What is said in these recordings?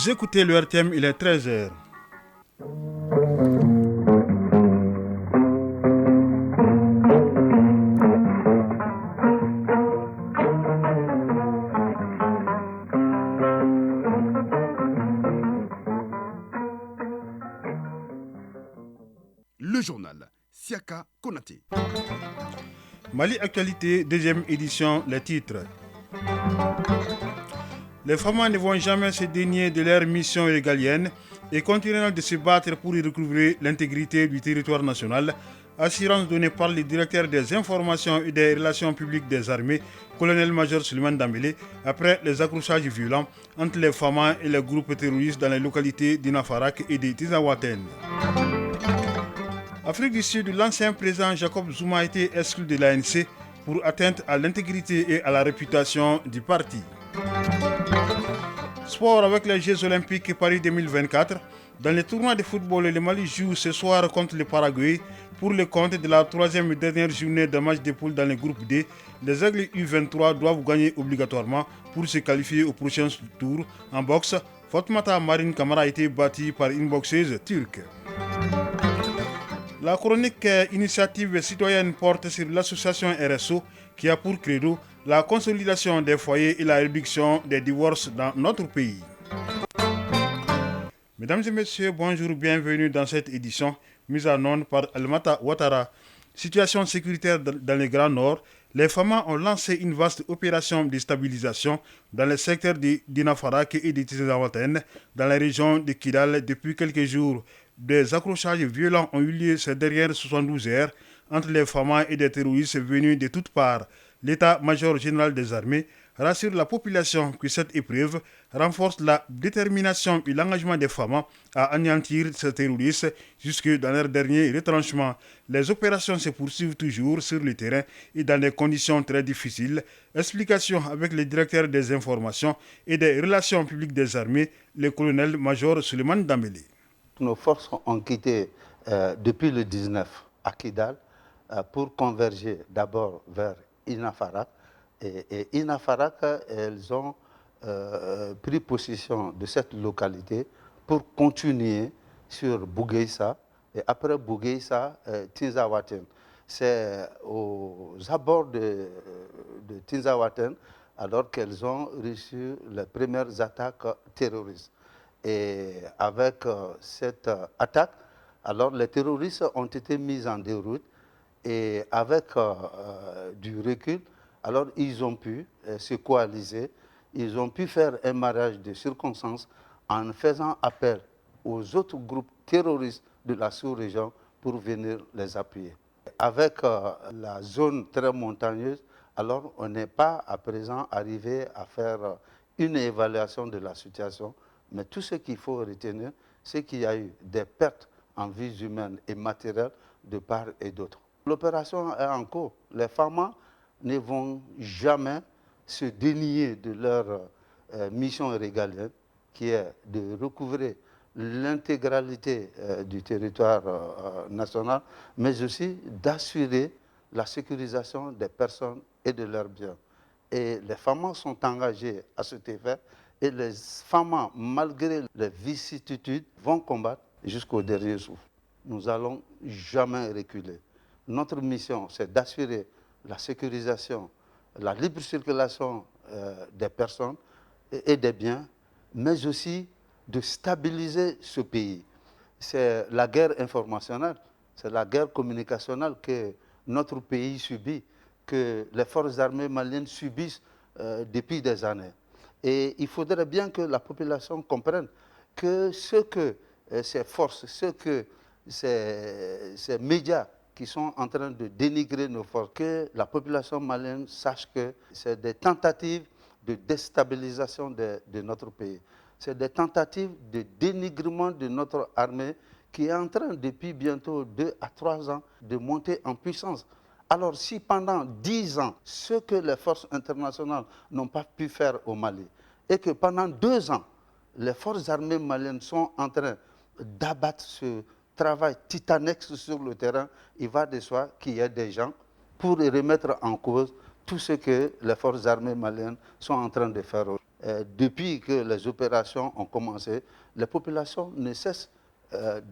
Vous écoutez le RTM, il est 13h. Le journal Siaka Konaté. Mali Actualité, deuxième édition, les titres. Les femmes ne vont jamais se dénier de leur mission régalienne et continueront de se battre pour y recouvrer l'intégrité du territoire national, assurance donnée par le directeur des informations et des relations publiques des armées, colonel-major Suleiman Dambélé, après les accrochages violents entre les femmes et les groupes terroristes dans les localités d'Inafarak et de Tizawaten. Afrique du Sud, l'ancien président Jacob Zuma a été exclu de l'ANC pour atteinte à l'intégrité et à la réputation du parti. Sport avec les Jeux Olympiques Paris 2024. Dans les tournois de football, le Mali joue ce soir contre le Paraguay pour le compte de la troisième et dernière journée de match de poule dans le groupe D. Les Aigles U23 doivent gagner obligatoirement pour se qualifier au prochain tour. En boxe, Fatmata Marine Kamara a été battue par une boxeuse turque. La chronique Initiative citoyenne porte sur l'association RSO qui a pour credo la consolidation des foyers et la réduction des divorces dans notre pays. Mesdames et messieurs, bonjour, bienvenue dans cette édition mise en onde par Almata Ouattara. Situation sécuritaire dans le Grand Nord, les FAMA ont lancé une vaste opération de stabilisation dans le secteur de Dinafarak et de Tizawaten, dans la région de Kidal depuis quelques jours. Des accrochages violents ont eu lieu ces dernières 72 heures entre les FAMA et des terroristes venus de toutes parts. L'état-major général des armées rassure la population que cette épreuve renforce la détermination et l'engagement des FAMA à anéantir ces terroristes jusque dans leur dernier retranchement. Les opérations se poursuivent toujours sur le terrain et dans des conditions très difficiles. Explication avec le directeur des informations et des relations publiques des armées, le colonel-major Suleiman Dambélé. Nos forces ont quitté depuis le 19 à Kidal pour converger d'abord vers Inafarak. Et Inafarak, elles ont pris possession de cette localité pour continuer sur Bougueissa et après Bougueissa, Tinzawaten. C'est aux abords de Tinzawaten alors qu'elles ont reçu les premières attaques terroristes. Et avec cette attaque, alors les terroristes ont été mis en déroute et avec du recul, alors ils ont pu se coaliser, ils ont pu faire un mariage de circonstances en faisant appel aux autres groupes terroristes de la sous-région pour venir les appuyer. Avec la zone très montagneuse, alors on n'est pas à présent arrivé à faire une évaluation de la situation. Mais tout ce qu'il faut retenir, c'est qu'il y a eu des pertes en vies humaines et matérielles de part et d'autre. L'opération est en cours. Les FAMA ne vont jamais se dénier de leur mission régalienne, qui est de recouvrer l'intégralité du territoire national, mais aussi d'assurer la sécurisation des personnes et de leurs biens. Et les FAMA sont engagés à cet effet. Et les FAMA, malgré les vicissitudes, vont combattre jusqu'au dernier souffle. Nous n'allons jamais reculer. Notre mission, c'est d'assurer la sécurisation, la libre circulation des personnes et des biens, mais aussi de stabiliser ce pays. C'est la guerre informationnelle, c'est la guerre communicationnelle que notre pays subit, que les forces armées maliennes subissent depuis des années. Et il faudrait bien que la population comprenne que ce que ces forces, ce que ces médias qui sont en train de dénigrer nos forces, que la population malienne sache que c'est des tentatives de déstabilisation de notre pays. C'est des tentatives de dénigrement de notre armée qui est en train, depuis bientôt 2 à 3 ans, de monter en puissance. Alors si pendant 10 ans, ce que les forces internationales n'ont pas pu faire au Mali, et que pendant 2 ans, les forces armées maliennes sont en train d'abattre ce travail titanesque sur le terrain, il va de soi qu'il y ait des gens pour remettre en cause tout ce que les forces armées maliennes sont en train de faire. depuis que les opérations ont commencé, les populations ne cessent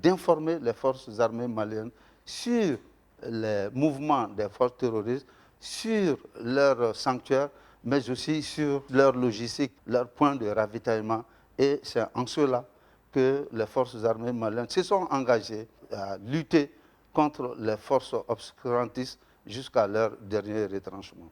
d'informer les forces armées maliennes sur les mouvements des forces terroristes, sur leurs sanctuaires, mais aussi sur leur logistique, leurs points de ravitaillement. Et c'est en cela que les forces armées maliennes se sont engagées à lutter contre les forces obscurantistes jusqu'à leur dernier retranchement.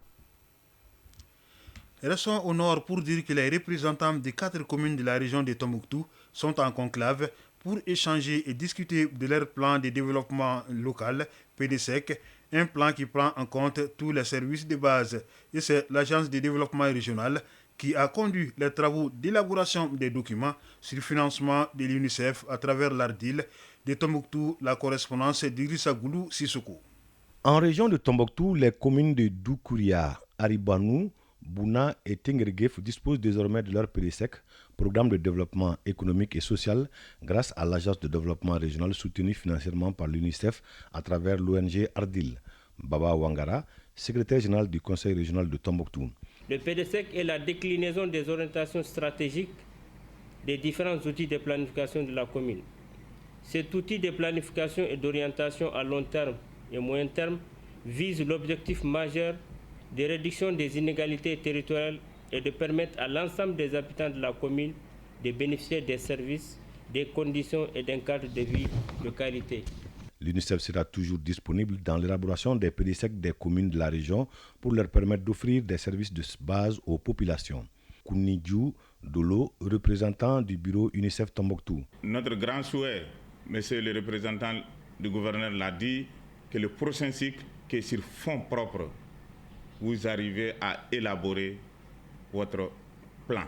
Restons au nord pour dire que les représentants des 4 communes de la région de Tombouctou sont en conclave pour échanger et discuter de leur plan de développement local, PDSEC, un plan qui prend en compte tous les services de base. Et c'est l'Agence de développement régional qui a conduit les travaux d'élaboration des documents sur le financement de l'UNICEF à travers l'ARDIL de Tombouctou, la correspondance d'Irissa Goulou Sissoko. En région de Tombouctou, les communes de Doukouria, Aribanou, Bouna et Tengerguef disposent désormais de leur PDSEC, programme de développement économique et social, grâce à l'agence de développement régional soutenue financièrement par l'UNICEF à travers l'ONG Ardil. Baba Wangara, secrétaire général du conseil régional de Tombouctou. Le PDSEC est la déclinaison des orientations stratégiques des différents outils de planification de la commune. Cet outil de planification et d'orientation à long terme et moyen terme vise l'objectif majeur de réduction des inégalités territoriales et de permettre à l'ensemble des habitants de la commune de bénéficier des services, des conditions et d'un cadre de vie de qualité. L'UNICEF sera toujours disponible dans l'élaboration des PDSEC des communes de la région pour leur permettre d'offrir des services de base aux populations. Kounidjou Dolo, représentant du bureau UNICEF Tombouctou. Notre grand souhait, monsieur le représentant du gouverneur l'a dit, que le prochain cycle, qui est sur fonds propres, vous arrivez à élaborer votre plan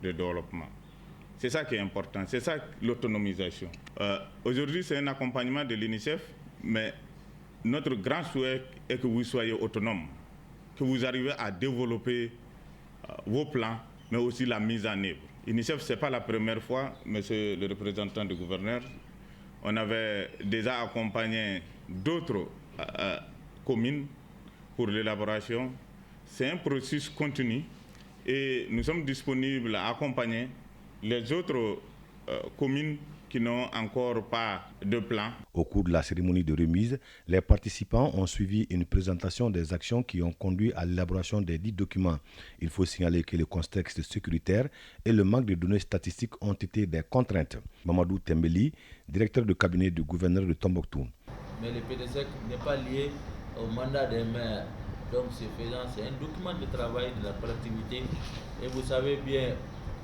de développement. C'est ça qui est important, c'est ça l'autonomisation. Aujourd'hui, c'est un accompagnement de l'UNICEF, mais notre grand souhait est que vous soyez autonome, que vous arrivez à développer vos plans, mais aussi la mise en œuvre. L'UNICEF, ce n'est pas la première fois, monsieur le représentant du gouverneur. On avait déjà accompagné d'autres communes pour l'élaboration. C'est un processus continu et nous sommes disponibles à accompagner les autres communes qui n'ont encore pas de plan. Au cours de la cérémonie de remise, les participants ont suivi une présentation des actions qui ont conduit à l'élaboration des 10 documents. Il faut signaler que le contexte sécuritaire et le manque de données statistiques ont été des contraintes. Mamadou Tembeli, directeur de cabinet du gouverneur de Tombouctou. Mais le PDSEC n'est pas lié au mandat des maires. Donc c'est un document de travail de la collectivité. Et vous savez bien,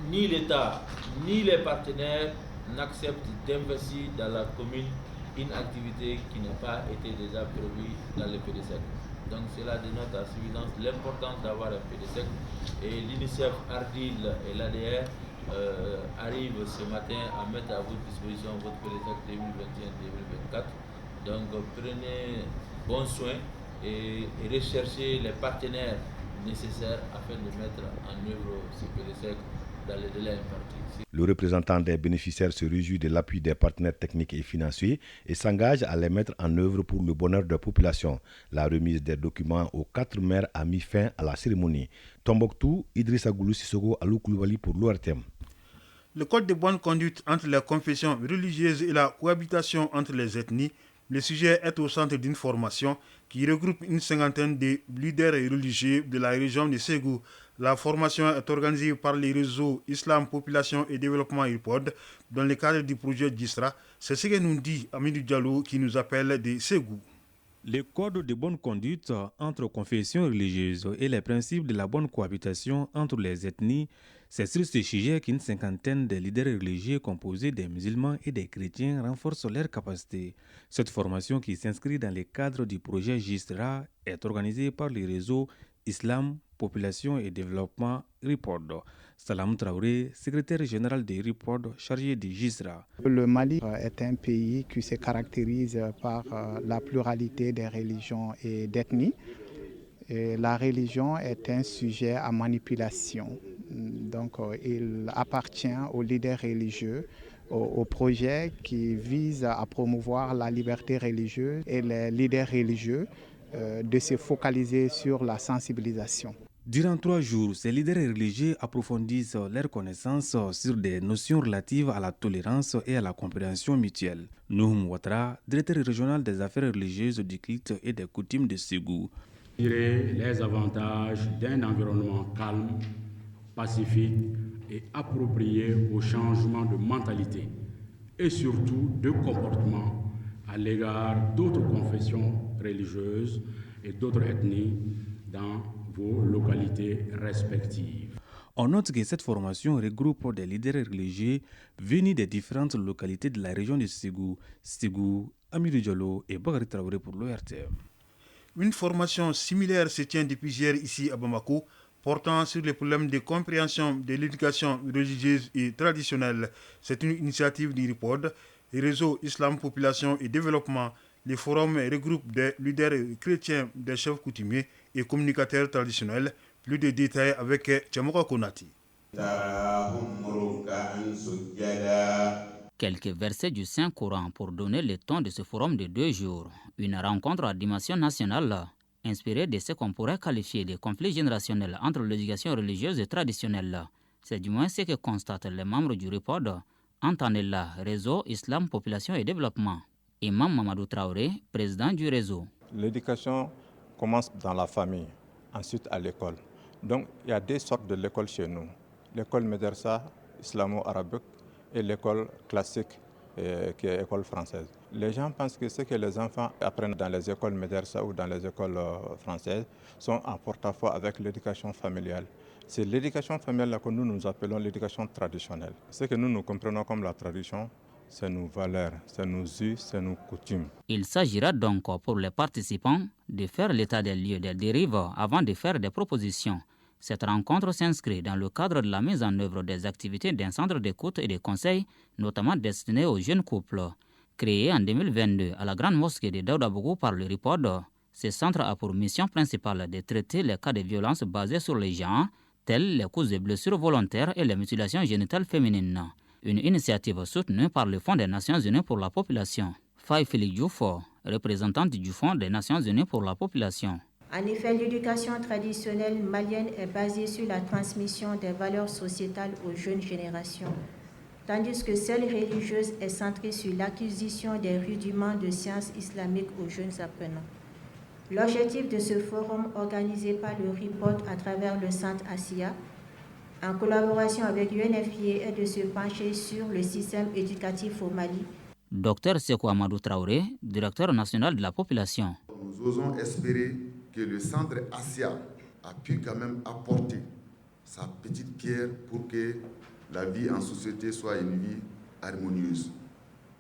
ni l'État, ni les partenaires n'acceptent d'investir dans la commune une activité qui n'a pas été déjà prévue dans le PDSEC. Donc cela dénote à suffisance l'importance d'avoir un PDSEC. Et l'UNICEF, Ardil et l'ADR arrivent ce matin à mettre à votre disposition votre PDSEC 2021-2024. Donc prenez bon soin et rechercher les partenaires nécessaires afin de mettre en œuvre ce PDSEC dans les délais impartis. Le représentant des bénéficiaires se réjouit de l'appui des partenaires techniques et financiers et s'engage à les mettre en œuvre pour le bonheur de la population. La remise des documents aux 4 maires a mis fin à la cérémonie. Tombouctou, Idrissa Goulou Sissoko, Alou Koulibaly pour l'ORTM. Le code de bonne conduite entre les confessions religieuses et la cohabitation entre les ethnies. Le sujet est au centre d'une formation qui regroupe une cinquantaine de leaders religieux de la région de Ségou. La formation est organisée par les réseaux Islam, Population et Développement IRPOD dans le cadre du projet GISRA. C'est ce que nous dit Amidou Diallo qui nous appelle de Ségou. Le code de bonne conduite entre confessions religieuses et les principes de la bonne cohabitation entre les ethnies, c'est sur ce sujet qu'une cinquantaine de leaders religieux composés des musulmans et des chrétiens renforcent leurs capacités. Cette formation qui s'inscrit dans le cadre du projet GISRA est organisée par le réseau Islam, Population et Développement RIPOD. Salam Traoré, secrétaire général de RIPOD chargé du GISRA. Le Mali est un pays qui se caractérise par la pluralité des religions et d'ethnies. Et la religion est un sujet à manipulation. Donc il appartient aux leaders religieux, au projet qui vise à promouvoir la liberté religieuse et les leaders religieux de se focaliser sur la sensibilisation. Durant 3 jours, ces leaders religieux approfondissent leurs connaissances sur des notions relatives à la tolérance et à la compréhension mutuelle. Nouhoum Ouattara, directeur régional des affaires religieuses du culte et des coutumes de Ségou. Les avantages d'un environnement calme, pacifique et approprié au changement de mentalité et surtout de comportement à l'égard d'autres confessions religieuses et d'autres ethnies dans vos localités respectives. On note que cette formation regroupe des leaders religieux venus des différentes localités de la région de Ségou, Amidou Diallo et Bakary Traoré pour l'ORTM. Une formation similaire se tient depuis hier ici à Bamako, portant sur les problèmes de compréhension de l'éducation religieuse et traditionnelle. C'est une initiative du RIPOD, le réseau Islam, Population et Développement. Les forums regroupent des leaders chrétiens, des chefs coutumiers et communicateurs traditionnels. Plus de détails avec Tchamoka Konati. Quelques versets du Saint-Coran pour donner le ton de ce forum de 2 jours. Une rencontre à dimension nationale inspirée de ce qu'on pourrait qualifier de conflit générationnel entre l'éducation religieuse et traditionnelle. C'est du moins ce que constatent les membres du RIPOD, Antanella, Réseau Islam, Population et Développement. Imam Mamadou Traoré, président du réseau. L'éducation commence dans la famille, ensuite à l'école. Donc il y a 2 sortes de l'école chez nous. L'école médersa islamo-arabique et l'école classique qui est l'école française. Les gens pensent que ce que les enfants apprennent dans les écoles médersa ou dans les écoles françaises sont en porte-à-faux avec l'éducation familiale. C'est l'éducation familiale que nous appelons l'éducation traditionnelle. Ce que nous comprenons comme la tradition, c'est nos valeurs, c'est nos us, c'est nos coutumes. Il s'agira donc pour les participants de faire l'état des lieux des dérives avant de faire des propositions. Cette rencontre s'inscrit dans le cadre de la mise en œuvre des activités d'un centre d'écoute et de conseil, notamment destiné aux jeunes couples. Créé en 2022 à la grande mosquée de Daoudabougou par le RIPOD, ce centre a pour mission principale de traiter les cas de violence basés sur les genres, tels les causes de blessures volontaires et les mutilations génitales féminines. Une initiative soutenue par le Fonds des Nations Unies pour la Population. Faye Félix Diouf, représentante du Fonds des Nations Unies pour la Population. En effet, l'éducation traditionnelle malienne est basée sur la transmission des valeurs sociétales aux jeunes générations, tandis que celle religieuse est centrée sur l'acquisition des rudiments de sciences islamiques aux jeunes apprenants. L'objectif de ce forum organisé par le RIPOD à travers le centre ASIA, en collaboration avec l'UNFPA, est de se pencher sur le système éducatif au Mali. Dr Sekou Amadou Traoré, directeur national de la population. Nous osons espérer que le centre ASIA a pu quand même apporter sa petite pierre pour que la vie en société soit une vie harmonieuse.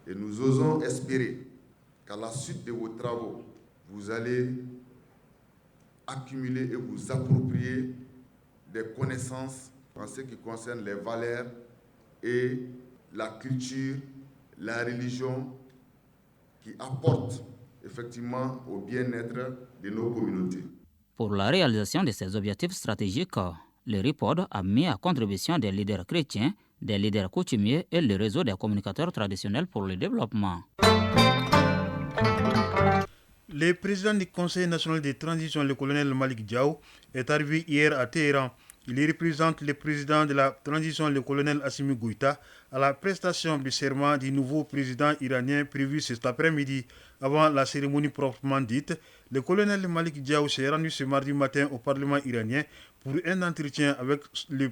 Et nous osons espérer qu'à la suite de vos travaux, vous allez accumuler et vous approprier des connaissances en ce qui concerne les valeurs et la culture, la religion qui apportent effectivement au bien-être de nos communautés. Pour la réalisation de ces objectifs stratégiques, le RIPOD a mis à contribution des leaders chrétiens, des leaders coutumiers et le réseau des communicateurs traditionnels pour le développement. Le président du Conseil national de transition, le colonel Malik Diaw, est arrivé hier à Téhéran. Il représente le président de la transition, le colonel Assimi Goïta, à la prestation du serment du nouveau président iranien prévu cet après-midi. Avant la cérémonie proprement dite, le colonel Malik Diaw s'est rendu ce mardi matin au Parlement iranien pour un entretien avec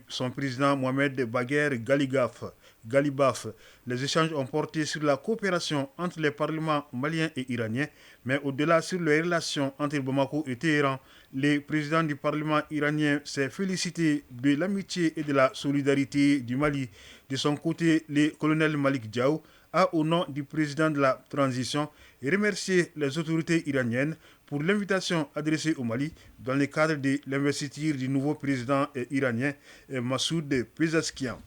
son président Mohamed Bagher Ghalibaf. Les échanges ont porté sur la coopération entre les parlements maliens et iraniens, mais au-delà sur les relations entre Bamako et Téhéran. Le président du Parlement iranien s'est félicité de l'amitié et de la solidarité du Mali. De son côté, le colonel Malik Diaw a, au nom du président de la transition, remercié les autorités iraniennes pour l'invitation adressée au Mali dans le cadre de l'investiture du nouveau président iranien Massoud Pezeshkian.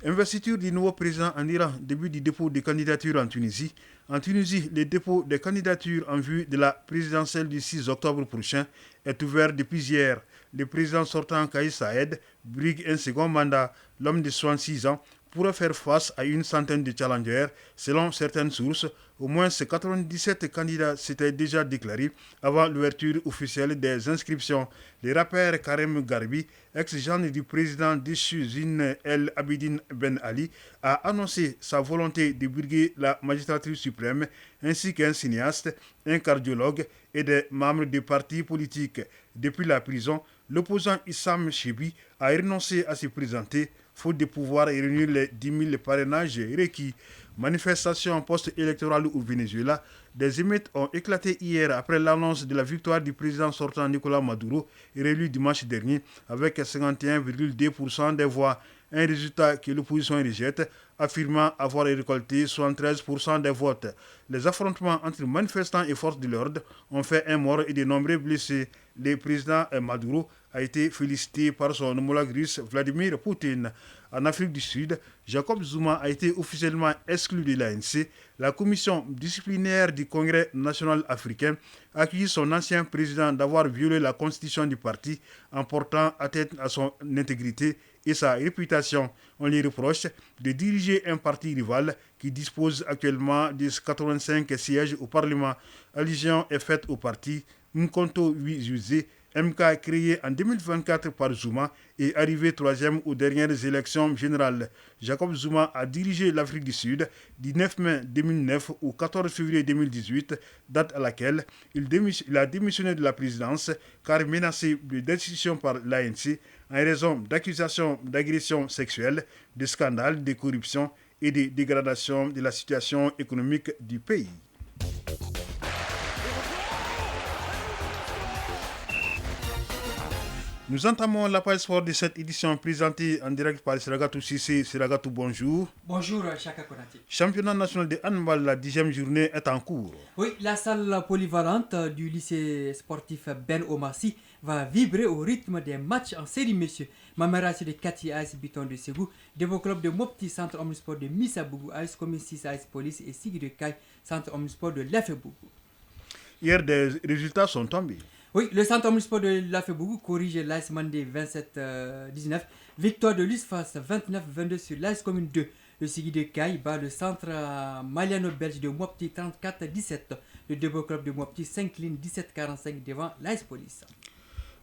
Investiture du nouveau président en Iran, début du dépôt des candidatures en Tunisie. En Tunisie, le dépôt des candidatures en vue de la présidentielle du 6 octobre prochain est ouvert depuis hier. Le président sortant Kais Saïed brigue un second mandat. L'homme de 66 ans pourrait faire face à une centaine de challengers. Selon certaines sources, au moins 97 candidats s'étaient déjà déclarés avant l'ouverture officielle des inscriptions. Le rappeur Karim Garbi, ex-gendre du président déchu Zine El Abidine Ben Ali, a annoncé sa volonté de briguer la magistrature suprême, ainsi qu'un cinéaste, un cardiologue et des membres des partis politiques. Depuis la prison, l'opposant Issam Chibi a renoncé à se présenter, faute de pouvoir réunir les 10 000 parrainages requis. Manifestation post-électorale au Venezuela, des émeutes ont éclaté hier après l'annonce de la victoire du président sortant Nicolas Maduro, réélu dimanche dernier avec 51,2% des voix. Un résultat que l'opposition rejette, affirmant avoir récolté 73% des votes. Les affrontements entre manifestants et forces de l'ordre ont fait un mort et de nombreux blessés. Le président Maduro a été félicité par son homologue russe Vladimir Poutine. En Afrique du Sud, Jacob Zuma a été officiellement exclu de l'ANC. La commission disciplinaire du Congrès national africain a accusé son ancien président d'avoir violé la constitution du parti en portant atteinte à son intégrité et sa réputation. On lui reproche de diriger un parti rival qui dispose actuellement de 85 sièges au Parlement. Allusion est faite au parti Mkonto Wizuze, MK créé en 2024 par Zuma et arrivé troisième aux dernières élections générales. Jacob Zuma a dirigé l'Afrique du Sud du 9 mai 2009 au 14 février 2018, date à laquelle il a démissionné de la présidence car menacé de destitution par l'ANC en raison d'accusations d'agression sexuelle, de scandales, de corruption et de dégradation de la situation économique du pays. Nous entamons la page sport de cette édition présentée en direct par Siragatou Sissé. Siragatou, bonjour. Bonjour, Chaka Konati. Championnat national de handball, la 10e journée est en cours. Oui, la salle polyvalente du lycée sportif Ben Omassi va vibrer au rythme des matchs en série messieurs. Mamarasi de Kati AS Biton de Ségou, Devo Club de Mopti, Centre Omnisport de Missabougou, AS Commune 6 AS Police et Sigui de Kai, Centre Omnisport de Lefebougou. Hier, des résultats sont tombés. Oui, le centre omnisport de Lafebougou corrige l'AS Mandé 27-19. Victoire de l'USFAS 29-22 sur l'AS Commune 2. Le Sigui de Kai bat le centre Maliano-Belge de Mopti 34-17. Le Debo Club de Mopti s'incline 17-45 devant l'AS Police.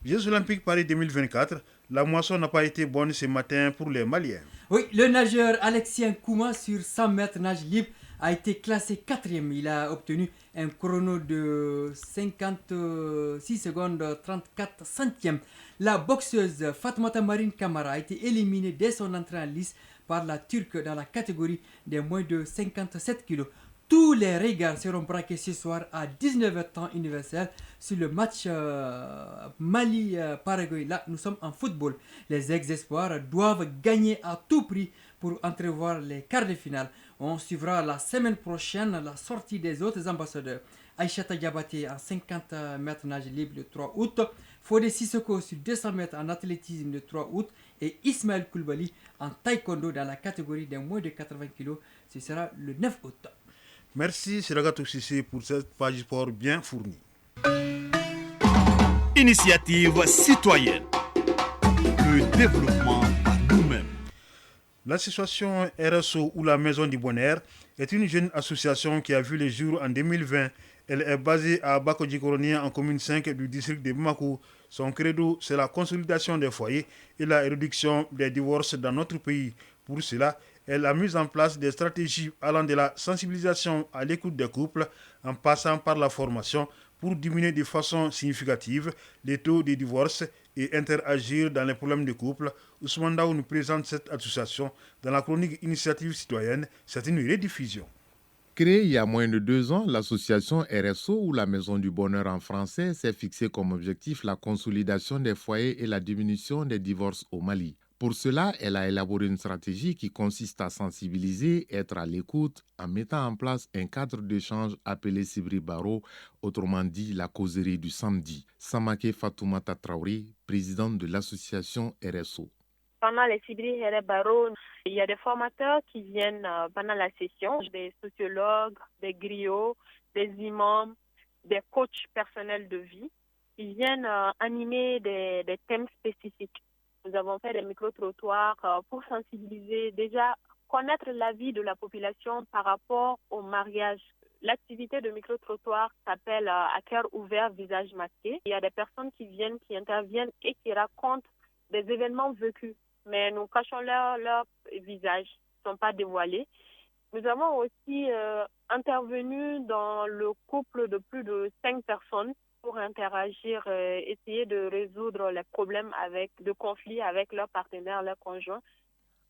Jeux Olympiques Paris 2024, la moisson n'a pas été bonne ce matin pour les Maliens. Oui, le nageur Alexien Kouma sur 100 mètres nage libre a été classé 4e. Il a obtenu un chrono de 56 secondes 34 centièmes. La boxeuse Fatmata Marine Kamara a été éliminée dès son entrée en lice par la Turque dans la catégorie des moins de 57 kg. Tous les regards seront braqués ce soir à 19h temps universel sur le match Mali-Paraguay. Là, nous sommes en football. Les ex-espoirs doivent gagner à tout prix pour entrevoir les quarts de finale. On suivra la semaine prochaine la sortie des autres ambassadeurs. Aïchata Diabaté en 50 mètres nage libre le 3 août. Fodé Sissoko sur 200 mètres en athlétisme le 3 août. Et Ismaël Koulibaly en taekwondo dans la catégorie des moins de 80 kg. Ce sera le 9 août. Merci Siragatou Sissé pour cette page sport bien fournie. Initiative citoyenne. Le développement par nous-mêmes. L'association RSO ou la Maison du Bonheur est une jeune association qui a vu le jour en 2020. Elle est basée à Bakodji-Koronia en commune 5 du district de Bamako. Son credo, c'est la consolidation des foyers et la réduction des divorces dans notre pays. Pour cela, elle a mis en place des stratégies allant de la sensibilisation à l'écoute des couples en passant par la formation pour diminuer de façon significative les taux de divorce et interagir dans les problèmes de couple. Ousmane Daou nous présente cette association dans la chronique Initiative citoyenne. C'est une rediffusion. Créée il y a moins de 2 ans, l'association RSO ou la Maison du Bonheur en français s'est fixée comme objectif la consolidation des foyers et la diminution des divorces au Mali. Pour cela, elle a élaboré une stratégie qui consiste à sensibiliser, être à l'écoute, en mettant en place un cadre d'échange appelé Sibri Baro, autrement dit la causerie du samedi. Samake Fatoumata Traoré, présidente de l'association RSO. Pendant les Sibri Baro, il y a des formateurs qui viennent pendant la session, des sociologues, des griots, des imams, des coachs personnels de vie. Ils viennent animer des thèmes spécifiques. Nous avons fait des micro-trottoirs pour sensibiliser déjà connaître l'avis de la population par rapport au mariage. L'activité de micro-trottoir s'appelle à cœur ouvert, visage masqué. Il y a des personnes qui interviennent et qui racontent des événements vécus, mais nous cachons leur visage, ils ne sont pas dévoilés. Nous avons aussi intervenu dans le couple de plus de 5 personnes pour interagir, essayer de résoudre les problèmes de conflits avec leurs partenaires, leurs conjoints.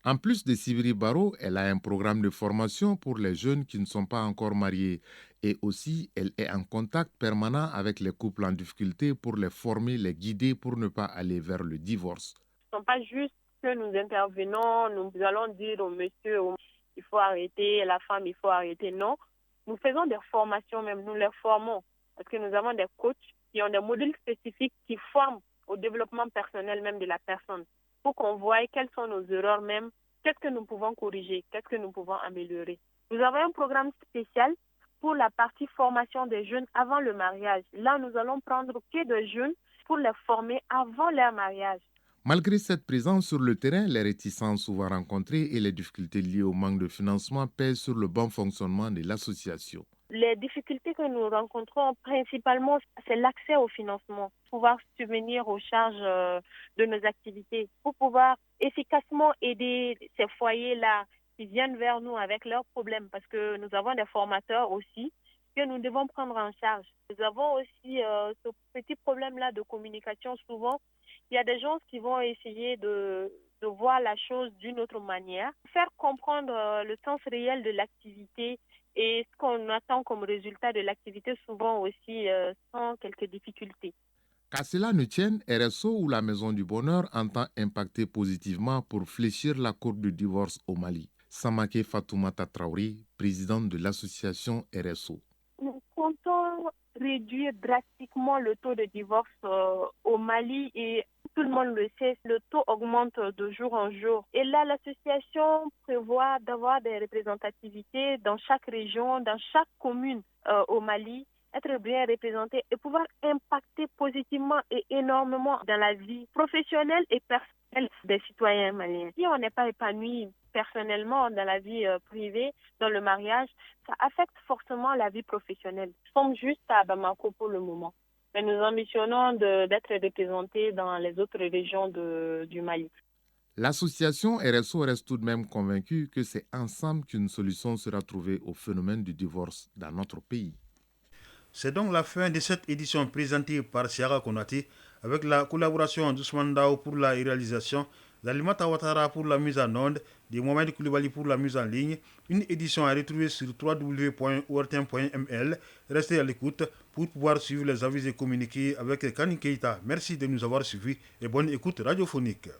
En plus de Sibiri Baro, elle a un programme de formation pour les jeunes qui ne sont pas encore mariés. Et aussi, elle est en contact permanent avec les couples en difficulté pour les former, les guider pour ne pas aller vers le divorce. Ce ne sont pas juste que nous intervenons, nous allons dire au monsieur, il faut arrêter, la femme, il faut arrêter. Non, nous faisons des formations même, nous les formons. Parce que nous avons des coachs qui ont des modules spécifiques qui forment au développement personnel même de la personne. Pour qu'on voie quelles sont nos erreurs même, qu'est-ce que nous pouvons corriger, qu'est-ce que nous pouvons améliorer. Nous avons un programme spécial pour la partie formation des jeunes avant le mariage. Là, nous allons prendre que des jeunes pour les former avant leur mariage. Malgré cette présence sur le terrain, les réticences souvent rencontrées et les difficultés liées au manque de financement pèsent sur le bon fonctionnement de l'association. Les difficultés que nous rencontrons principalement, c'est l'accès au financement, pouvoir subvenir aux charges de nos activités, pour pouvoir efficacement aider ces foyers-là qui viennent vers nous avec leurs problèmes, parce que nous avons des formateurs aussi que nous devons prendre en charge. Nous avons aussi ce petit problème-là de communication. Souvent, il y a des gens qui vont essayer de voir la chose d'une autre manière, faire comprendre le sens réel de l'activité et ce qu'on attend comme résultat de l'activité, souvent aussi sans quelques difficultés. Qu'à cela ne tienne, RSO ou la Maison du Bonheur entend impacter positivement pour fléchir la courbe du divorce au Mali. Samake Fatoumata Traoré, présidente de l'association RSO. Nous comptons réduire drastiquement le taux de divorce au Mali et tout le monde le sait, le taux augmente de jour en jour. Et là, l'association prévoit d'avoir des représentativités dans chaque région, dans chaque commune au Mali, être bien représenté et pouvoir impacter positivement et énormément dans la vie professionnelle et personnelle des citoyens maliens. Si on n'est pas épanoui personnellement dans la vie privée, dans le mariage, ça affecte forcément la vie professionnelle. Nous sommes juste à Bamako pour le moment. Mais nous ambitionnons d'être représentés dans les autres régions du Mali. L'association RSO reste tout de même convaincue que c'est ensemble qu'une solution sera trouvée au phénomène du divorce dans notre pays. C'est donc la fin de cette édition présentée par Siara Konati avec la collaboration d'Ousmane Dao pour la réalisation, d'Alimata Ouattara pour la mise en onde, de Mohamed Koulibaly pour la mise en ligne. Une édition à retrouver sur www.ortem.ml. Restez à l'écoute pour pouvoir suivre les avis et communiquer avec Kani Keita. Merci de nous avoir suivis et bonne écoute radiophonique.